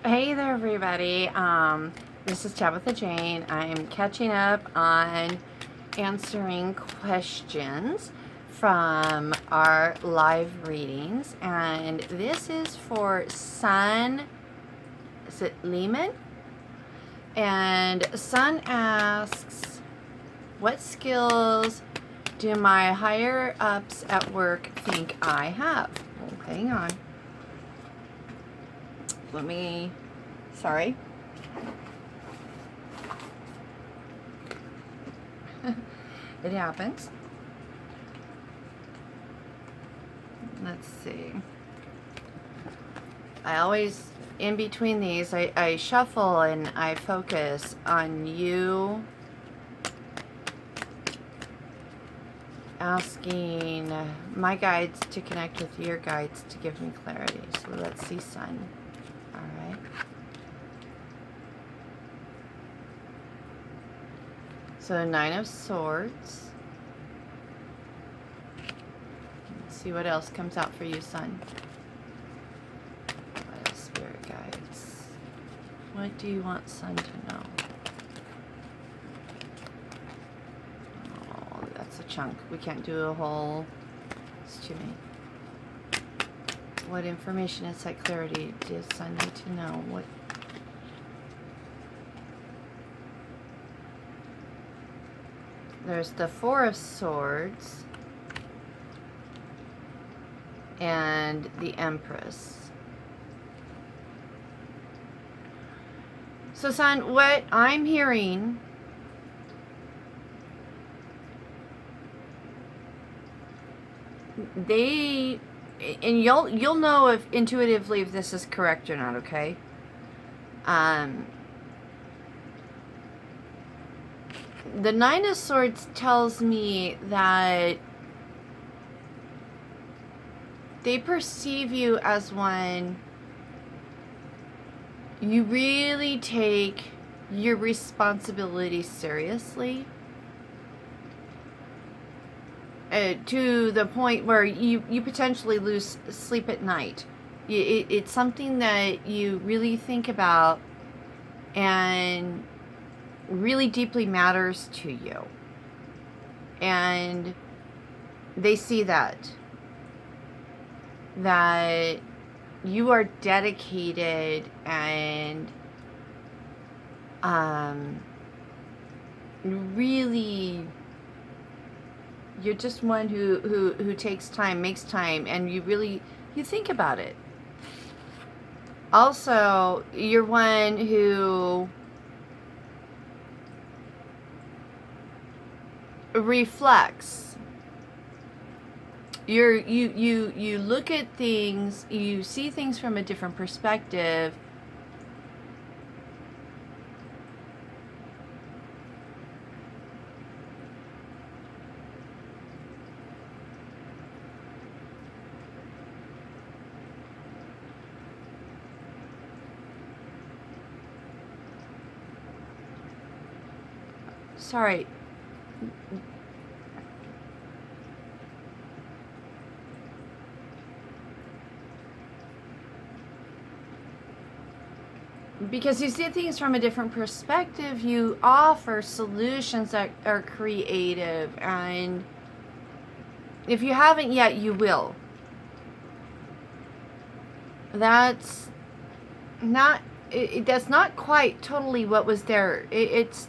Hey there, everybody. This is Tabitha Jane. I'm catching up on answering questions from our live readings, and this is for Sun. Is it Leiman? And Sun asks, "What skills do my higher ups at work think I have?" Well, hang on. Sorry. It happens. Let's see. I always, in between these, I shuffle and I focus on you asking my guides to connect with your guides to give me clarity. So let's see, Sun. All right. So 9 of Swords. Let's see what else comes out for you, Sun. What is Spirit Guides? What do you want Sun to know? Oh, that's a chunk. We can't do a whole. It's too many. What information, insight, clarity does Sun need to know? What? There's the 4 of Swords and the Empress. So, Sun, what I'm hearing and you'll know if intuitively if this is correct or not, okay? The 9 of Swords tells me that they perceive you as one you really take your responsibility seriously, to the point where you potentially lose sleep at night. It's something that you really think about and really deeply matters to you, and they see that you are dedicated and really you're just one who takes time, makes time, and you think about it. Also, you're one who reflects. You look at things, you see things from a different perspective. Sorry. Because you see things from a different perspective, you offer solutions that are creative, and if you haven't yet, you will. That's not quite totally what was there. It's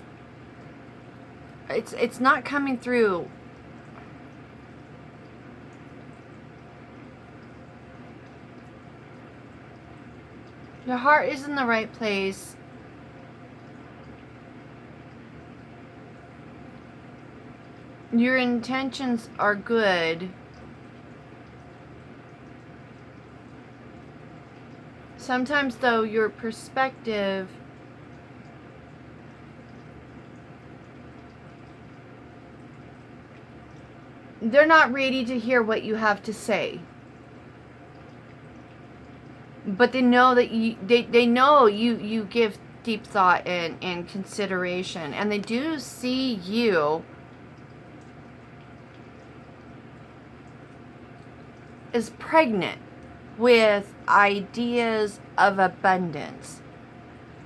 not coming through. Your heart is in the right place. Your intentions are good. Sometimes, though, your perspective they're not ready to hear what you have to say. But they know that they know you give deep thought and consideration, and they do see you as pregnant with ideas of abundance.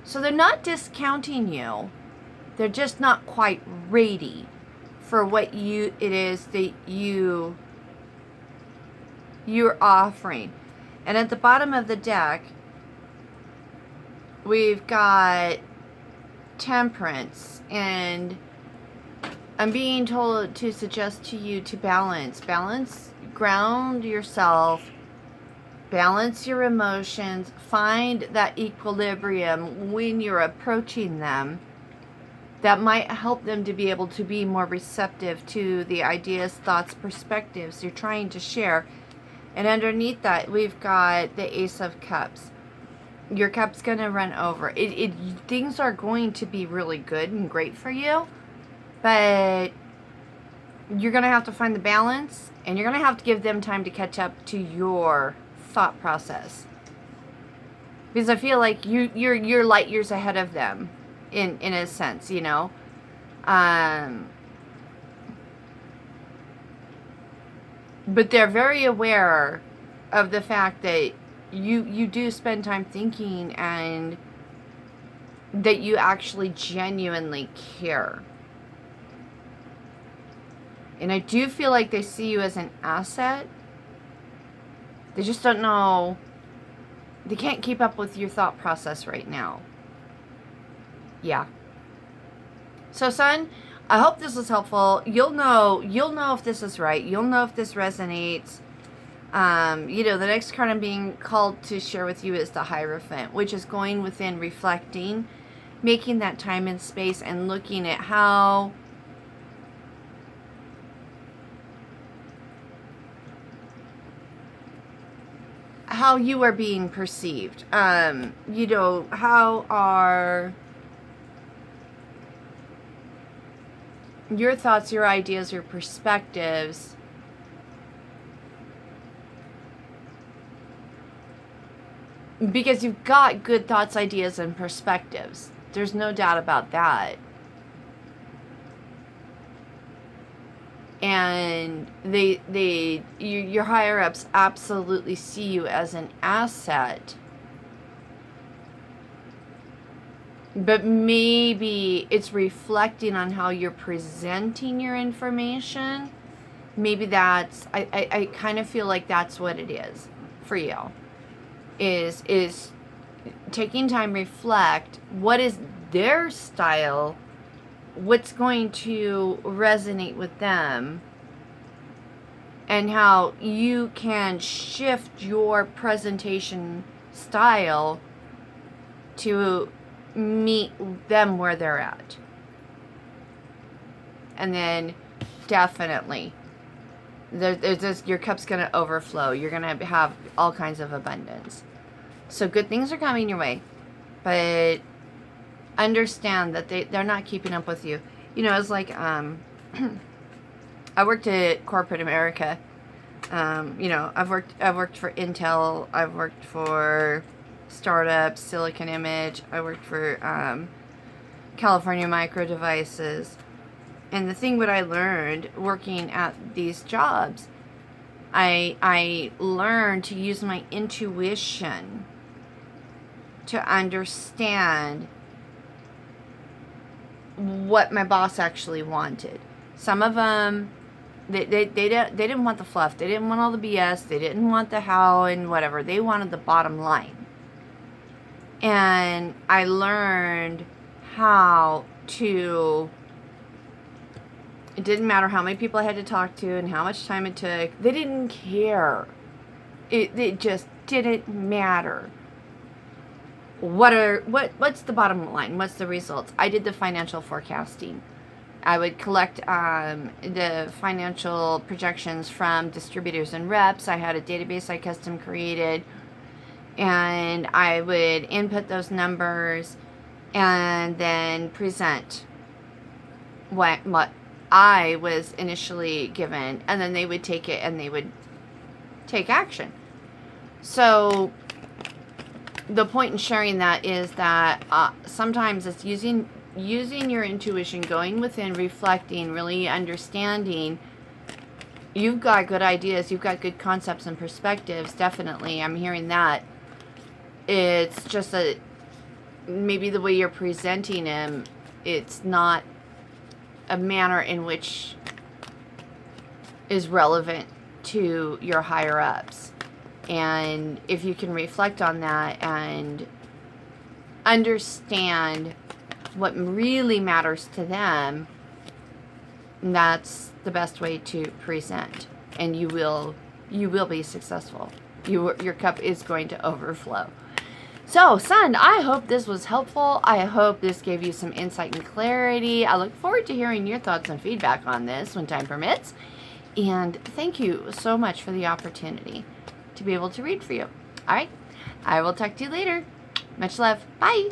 So they're not discounting you. They're just not quite ready for what it is that you're offering. And at the bottom of the deck, we've got Temperance, and I'm being told to suggest to you to balance, ground yourself, balance your emotions, find that equilibrium when you're approaching them. That might help them to be able to be more receptive to the ideas, thoughts, perspectives you're trying to share. And underneath that, we've got the Ace of Cups. Your cup's going to run over. Things are going to be really good and great for you, but you're going to have to find the balance, and you're going to have to give them time to catch up to your thought process. Because I feel like you're light years ahead of them, in a sense, you know. But they're very aware of the fact that you do spend time thinking, and that you actually genuinely care. And I do feel like they see you as an asset. They just don't know. They can't keep up with your thought process right now. Yeah. So, Sun, I hope this was helpful. You'll know if this is right. You'll know if this resonates. The next card I'm being called to share with you is the Hierophant, which is going within, reflecting, making that time and space, and looking at how you are being perceived. How are your thoughts, your ideas, your perspectives because you've got good thoughts, ideas, and perspectives. There's no doubt about that. And your higher ups absolutely see you as an asset. But maybe it's reflecting on how you're presenting your information. Maybe that's, I kind of feel like that's what it is for you. Is taking time, reflect, what is their style, what's going to resonate with them, and how you can shift your presentation style to meet them where they're at. And then definitely there's this, your cup's going to overflow. You're going to have all kinds of abundance. So good things are coming your way, but understand that they're not keeping up with you. It's like I worked at corporate America. I've worked for Intel. I've worked for startups, Silicon Image. I worked for California Micro Devices. And the thing what I learned working at these jobs, I learned to use my intuition to understand what my boss actually wanted. Some of them, they didn't want the fluff. They didn't want all the BS. They didn't want the how and whatever. They wanted the bottom line. And I learned how to, it didn't matter how many people I had to talk to and how much time it took. They didn't care. It just didn't matter. What's the bottom line? What's the results? I did the financial forecasting. I would collect the financial projections from distributors and reps. I had a database I custom created, and I would input those numbers and then present what I was initially given, and then they would take it and they would take action. So the point in sharing that is that sometimes it's using your intuition, going within, reflecting, really understanding. You've got good ideas, you've got good concepts and perspectives, definitely. I'm hearing that. It's just that maybe the way you're presenting him, it's not a manner in which is relevant to your higher ups. And if you can reflect on that and understand what really matters to them, that's the best way to present, and you will be successful. Your cup is going to overflow. So, Sun, I hope this was helpful. I hope this gave you some insight and clarity. I look forward to hearing your thoughts and feedback on this when time permits. And thank you so much for the opportunity to be able to read for you. All right, I will talk to you later. Much love. Bye.